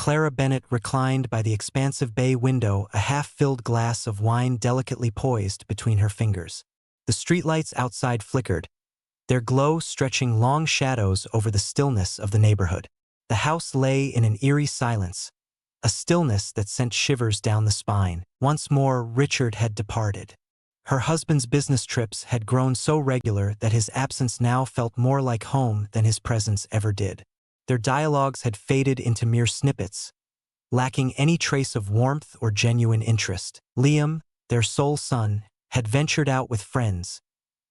Clara Bennett reclined by the expansive bay window, a half-filled glass of wine delicately poised between her fingers. The streetlights outside flickered, their glow stretching long shadows over the stillness of the neighborhood. The house lay in an eerie silence, a stillness that sent shivers down the spine. Once more, Richard had departed. Her husband's business trips had grown so regular that his absence now felt more like home than his presence ever did. Their dialogues had faded into mere snippets, lacking any trace of warmth or genuine interest. Liam, their sole son, had ventured out with friends,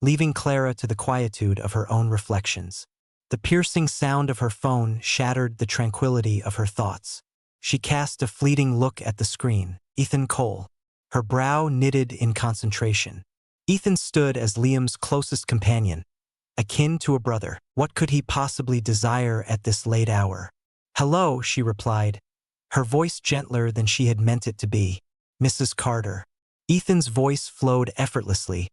leaving Clara to the quietude of her own reflections. The piercing sound of her phone shattered the tranquility of her thoughts. She cast a fleeting look at the screen. Ethan Cole. Her brow knitted in concentration. Ethan stood as Liam's closest companion, akin to a brother. What could he possibly desire at this late hour? "Hello," she replied, her voice gentler than she had meant it to be. "Mrs. Carter." Ethan's voice flowed effortlessly,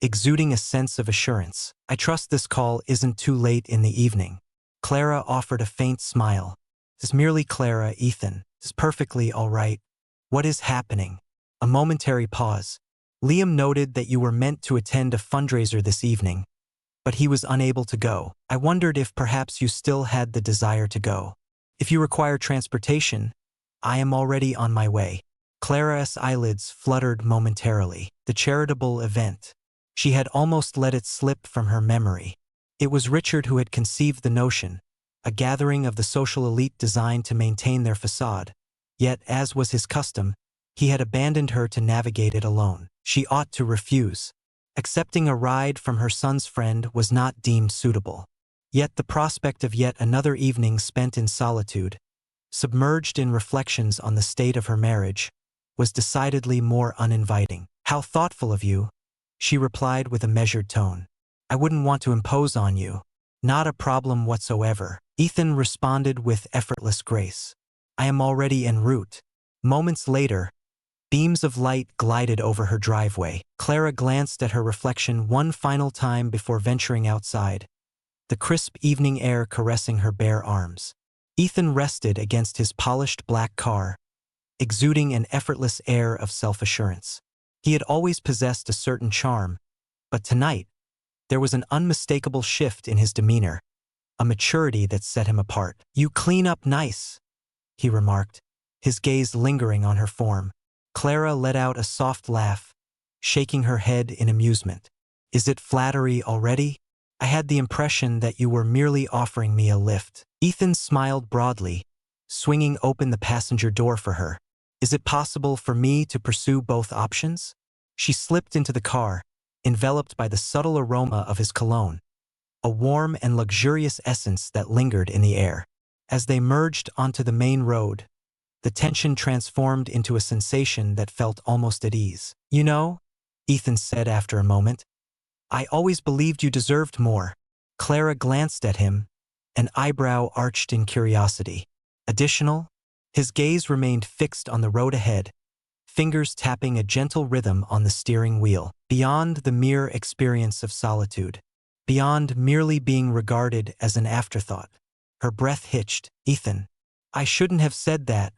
exuding a sense of assurance. "I trust this call isn't too late in the evening." Clara offered a faint smile. "It's merely Clara, Ethan. It's perfectly all right. What is happening?" A momentary pause. "Liam noted that you were meant to attend a fundraiser this evening, but he was unable to go. I wondered if perhaps you still had the desire to go. If you require transportation, I am already on my way." Clara's eyelids fluttered momentarily. The charitable event. She had almost let it slip from her memory. It was Richard who had conceived the notion, a gathering of the social elite designed to maintain their facade. Yet, as was his custom, he had abandoned her to navigate it alone. She ought to refuse. Accepting a ride from her son's friend was not deemed suitable. Yet the prospect of yet another evening spent in solitude, submerged in reflections on the state of her marriage, was decidedly more uninviting. "How thoughtful of you," she replied with a measured tone. "I wouldn't want to impose on you." "Not a problem whatsoever," Ethan responded with effortless grace. "I am already en route." Moments later, beams of light glided over her driveway. Clara glanced at her reflection one final time before venturing outside, the crisp evening air caressing her bare arms. Ethan rested against his polished black car, exuding an effortless air of self-assurance. He had always possessed a certain charm, but tonight, there was an unmistakable shift in his demeanor, a maturity that set him apart. "You clean up nice," he remarked, his gaze lingering on her form. Clara let out a soft laugh, shaking her head in amusement. "Is it flattery already? I had the impression that you were merely offering me a lift." Ethan smiled broadly, swinging open the passenger door for her. "Is it possible for me to pursue both options?" She slipped into the car, enveloped by the subtle aroma of his cologne, a warm and luxurious essence that lingered in the air. As they merged onto the main road, the tension transformed into a sensation that felt almost at ease. "You know," Ethan said after a moment, "I always believed you deserved more." Clara glanced at him, an eyebrow arched in curiosity. "Additional?" His gaze remained fixed on the road ahead, fingers tapping a gentle rhythm on the steering wheel. Beyond the mere experience of solitude, beyond merely being regarded as an afterthought. Her breath hitched. "Ethan, I shouldn't have said that,"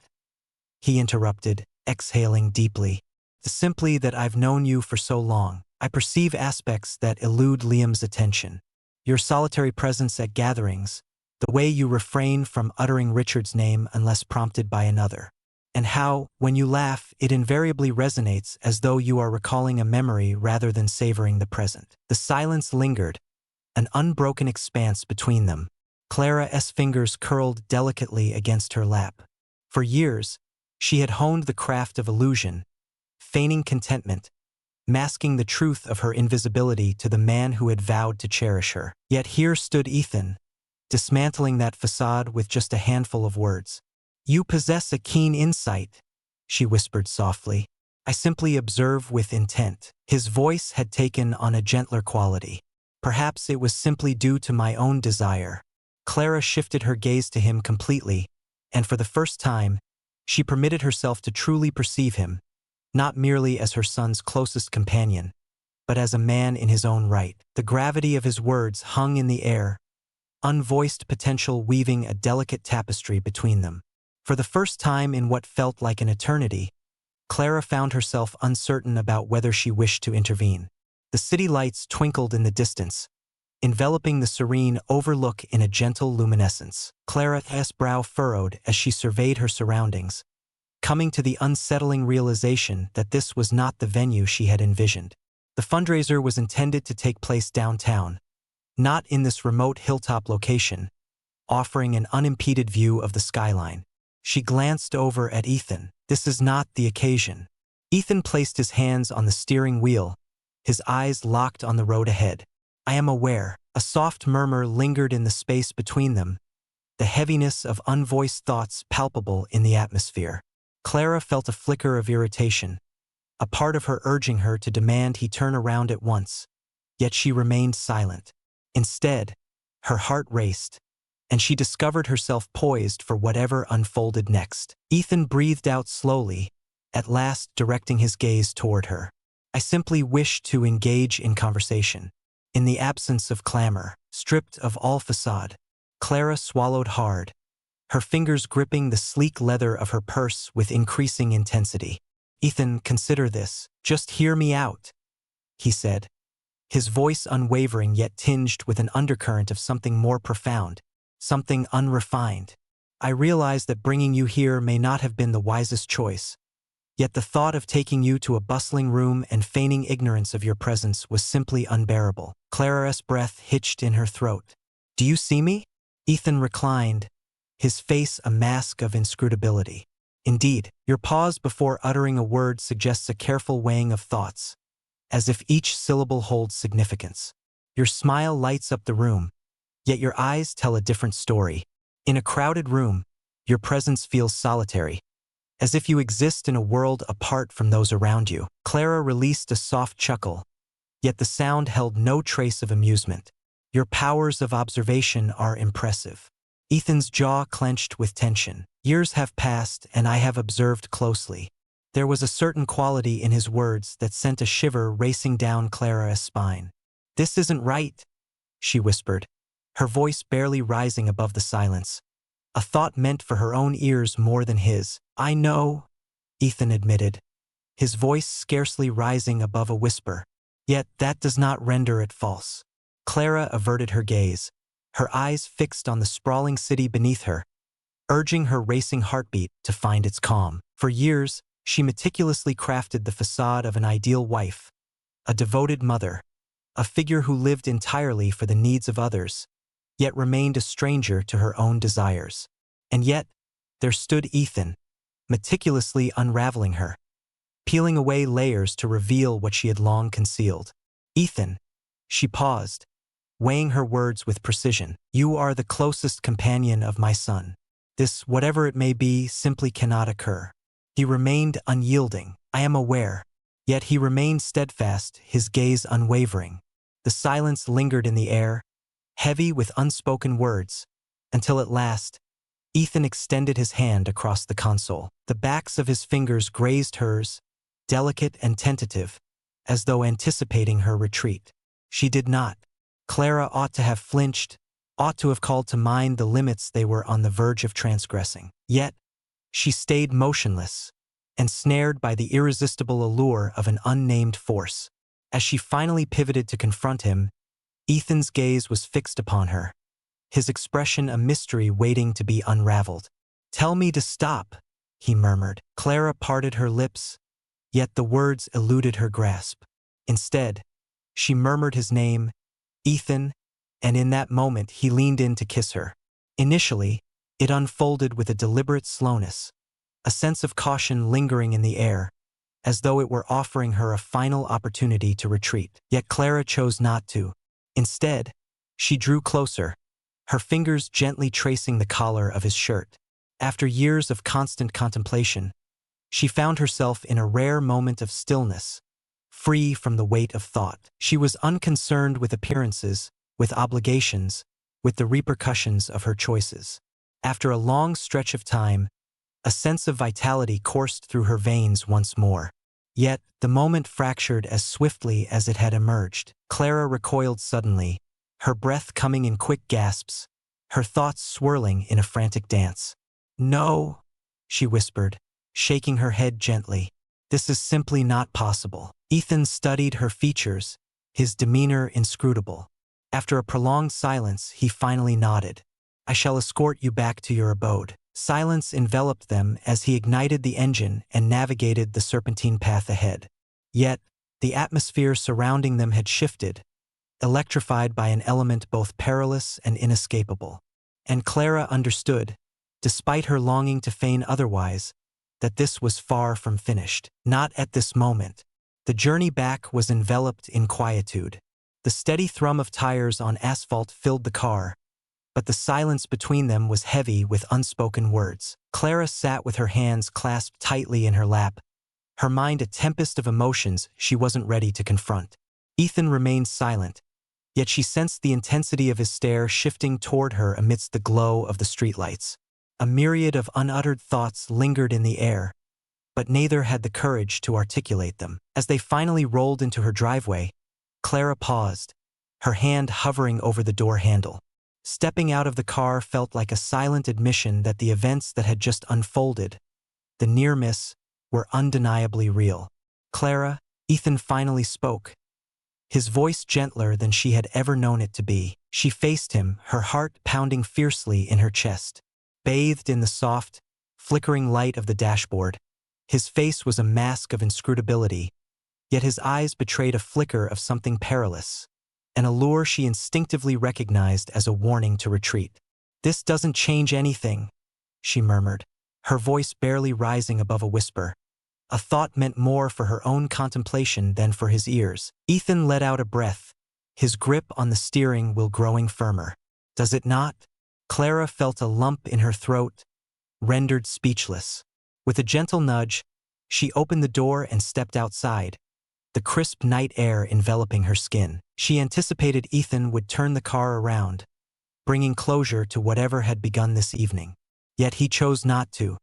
he interrupted, exhaling deeply. "Simply that I've known you for so long. I perceive aspects that elude Liam's attention. Your solitary presence at gatherings, the way you refrain from uttering Richard's name unless prompted by another, and how, when you laugh, it invariably resonates as though you are recalling a memory rather than savoring the present." The silence lingered, an unbroken expanse between them. Clara's fingers curled delicately against her lap. For years, she had honed the craft of illusion, feigning contentment, masking the truth of her invisibility to the man who had vowed to cherish her. Yet here stood Ethan, dismantling that facade with just a handful of words. "You possess a keen insight," she whispered softly. "I simply observe with intent." His voice had taken on a gentler quality. Perhaps it was simply due to my own desire. Clara shifted her gaze to him completely, and for the first time, she permitted herself to truly perceive him, not merely as her son's closest companion, but as a man in his own right. The gravity of his words hung in the air, unvoiced potential weaving a delicate tapestry between them. For the first time in what felt like an eternity, Clara found herself uncertain about whether she wished to intervene. The city lights twinkled in the distance, enveloping the serene overlook in a gentle luminescence. Clara's brow furrowed as she surveyed her surroundings, coming to the unsettling realization that this was not the venue she had envisioned. The fundraiser was intended to take place downtown, not in this remote hilltop location, offering an unimpeded view of the skyline. She glanced over at Ethan. This is not the occasion. Ethan placed his hands on the steering wheel, his eyes locked on the road ahead. I am aware. A soft murmur lingered in the space between them, the heaviness of unvoiced thoughts palpable in the atmosphere. Clara felt a flicker of irritation, a part of her urging her to demand he turn around at once, yet she remained silent. Instead, her heart raced, and she discovered herself poised for whatever unfolded next. Ethan breathed out slowly, at last directing his gaze toward her. I simply wish to engage in conversation. In the absence of clamor, stripped of all facade, Clara swallowed hard, her fingers gripping the sleek leather of her purse with increasing intensity. Ethan, consider this. Just hear me out, he said, his voice unwavering yet tinged with an undercurrent of something more profound, something unrefined. I realize that bringing you here may not have been the wisest choice, yet the thought of taking you to a bustling room and feigning ignorance of your presence was simply unbearable. Clara's breath hitched in her throat. Do you see me? Ethan reclined, his face a mask of inscrutability. Indeed, your pause before uttering a word suggests a careful weighing of thoughts, as if each syllable holds significance. Your smile lights up the room, yet your eyes tell a different story. In a crowded room, your presence feels solitary, as if you exist in a world apart from those around you. Clara released a soft chuckle, yet the sound held no trace of amusement. Your powers of observation are impressive. Ethan's jaw clenched with tension. Years have passed and I have observed closely. There was a certain quality in his words that sent a shiver racing down Clara's spine. This isn't right, she whispered, her voice barely rising above the silence, a thought meant for her own ears more than his. I know, Ethan admitted, his voice scarcely rising above a whisper. Yet that does not render it false. Clara averted her gaze, her eyes fixed on the sprawling city beneath her, urging her racing heartbeat to find its calm. For years, she meticulously crafted the facade of an ideal wife, a devoted mother, a figure who lived entirely for the needs of others, yet remained a stranger to her own desires. And yet, there stood Ethan, meticulously unraveling her, peeling away layers to reveal what she had long concealed. Ethan, she paused, weighing her words with precision. You are the closest companion of my son. This, whatever it may be, simply cannot occur. He remained unyielding, I am aware, yet he remained steadfast, his gaze unwavering. The silence lingered in the air, heavy with unspoken words, until at last, Ethan extended his hand across the console. The backs of his fingers grazed hers, delicate and tentative, as though anticipating her retreat. She did not. Clara ought to have flinched, ought to have called to mind the limits they were on the verge of transgressing. Yet, she stayed motionless, ensnared by the irresistible allure of an unnamed force. As she finally pivoted to confront him, Ethan's gaze was fixed upon her, his expression a mystery waiting to be unraveled. Tell me to stop, he murmured. Clara parted her lips, yet the words eluded her grasp. Instead, she murmured his name, Ethan, and in that moment he leaned in to kiss her. Initially, it unfolded with a deliberate slowness, a sense of caution lingering in the air, as though it were offering her a final opportunity to retreat. Yet Clara chose not to. Instead, she drew closer, her fingers gently tracing the collar of his shirt. After years of constant contemplation, she found herself in a rare moment of stillness, free from the weight of thought. She was unconcerned with appearances, with obligations, with the repercussions of her choices. After a long stretch of time, a sense of vitality coursed through her veins once more. Yet, the moment fractured as swiftly as it had emerged. Clara recoiled suddenly, her breath coming in quick gasps, her thoughts swirling in a frantic dance. No, she whispered, shaking her head gently. This is simply not possible. Ethan studied her features, his demeanor inscrutable. After a prolonged silence, he finally nodded. I shall escort you back to your abode. Silence enveloped them as he ignited the engine and navigated the serpentine path ahead. Yet, the atmosphere surrounding them had shifted, electrified by an element both perilous and inescapable. And Clara understood, despite her longing to feign otherwise, that this was far from finished. Not at this moment. The journey back was enveloped in quietude. The steady thrum of tires on asphalt filled the car, but the silence between them was heavy with unspoken words. Clara sat with her hands clasped tightly in her lap, her mind a tempest of emotions she wasn't ready to confront. Ethan remained silent, yet she sensed the intensity of his stare shifting toward her amidst the glow of the streetlights. A myriad of unuttered thoughts lingered in the air, but neither had the courage to articulate them. As they finally rolled into her driveway, Clara paused, her hand hovering over the door handle. Stepping out of the car felt like a silent admission that the events that had just unfolded, the near miss, were undeniably real. Clara, Ethan finally spoke, his voice gentler than she had ever known it to be. She faced him, her heart pounding fiercely in her chest. Bathed in the soft, flickering light of the dashboard, his face was a mask of inscrutability, yet his eyes betrayed a flicker of something perilous, an allure she instinctively recognized as a warning to retreat. This doesn't change anything, she murmured, her voice barely rising above a whisper. A thought meant more for her own contemplation than for his ears. Ethan let out a breath, his grip on the steering wheel growing firmer. Does it not? Clara felt a lump in her throat, rendered speechless. With a gentle nudge, she opened the door and stepped outside, the crisp night air enveloping her skin. She anticipated Ethan would turn the car around, bringing closure to whatever had begun this evening. Yet he chose not to.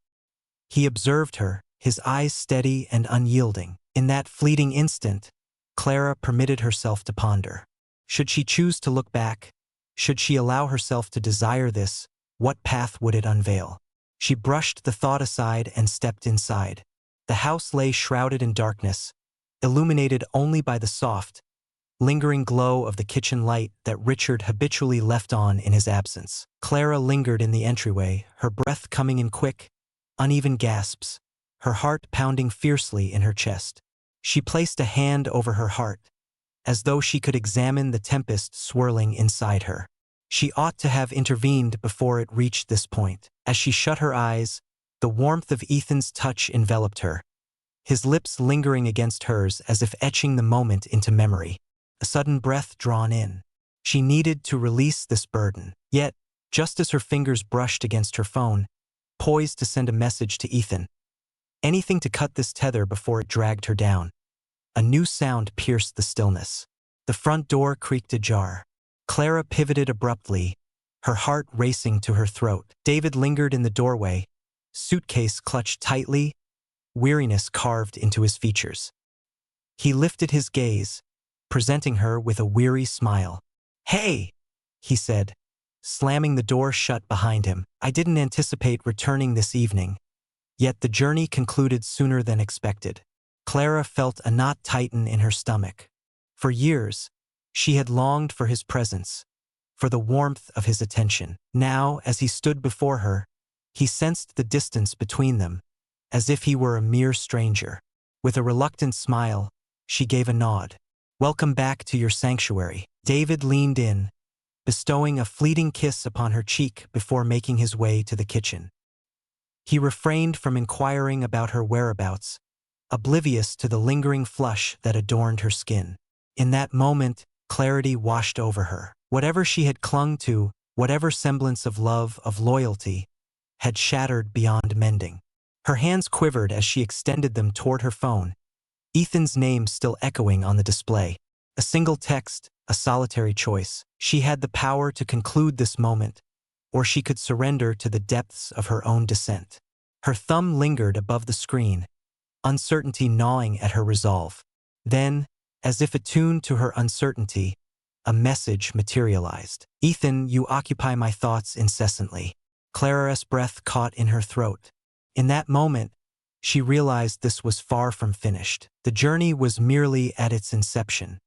He observed her, his eyes steady and unyielding. In that fleeting instant, Clara permitted herself to ponder. Should she choose to look back? Should she allow herself to desire this? What path would it unveil? She brushed the thought aside and stepped inside. The house lay shrouded in darkness, illuminated only by the soft, lingering glow of the kitchen light that Richard habitually left on in his absence. Clara lingered in the entryway, her breath coming in quick, uneven gasps, her heart pounding fiercely in her chest. She placed a hand over her heart, as though she could examine the tempest swirling inside her. She ought to have intervened before it reached this point. As she shut her eyes, the warmth of Ethan's touch enveloped her, his lips lingering against hers as if etching the moment into memory. A sudden breath drawn in. She needed to release this burden. Yet, just as her fingers brushed against her phone, poised to send a message to Ethan, anything to cut this tether before it dragged her down, a new sound pierced the stillness. The front door creaked ajar. Clara pivoted abruptly, her heart racing to her throat. David lingered in the doorway, suitcase clutched tightly, weariness carved into his features. He lifted his gaze, presenting her with a weary smile. "Hey," he said, slamming the door shut behind him. "I didn't anticipate returning this evening." Yet the journey concluded sooner than expected. Clara felt a knot tighten in her stomach. For years, she had longed for his presence, for the warmth of his attention. Now, as he stood before her, he sensed the distance between them, as if he were a mere stranger. With a reluctant smile, she gave a nod. "Welcome back to your sanctuary." David leaned in, bestowing a fleeting kiss upon her cheek before making his way to the kitchen. He refrained from inquiring about her whereabouts, oblivious to the lingering flush that adorned her skin. In that moment, clarity washed over her. Whatever she had clung to, whatever semblance of love, of loyalty, had shattered beyond mending. Her hands quivered as she extended them toward her phone, Ethan's name still echoing on the display. A single text, a solitary choice. She had the power to conclude this moment, or she could surrender to the depths of her own descent. Her thumb lingered above the screen, uncertainty gnawing at her resolve. Then, as if attuned to her uncertainty, a message materialized. "Ethan, you occupy my thoughts incessantly." Clara's breath caught in her throat. In that moment, she realized this was far from finished. The journey was merely at its inception.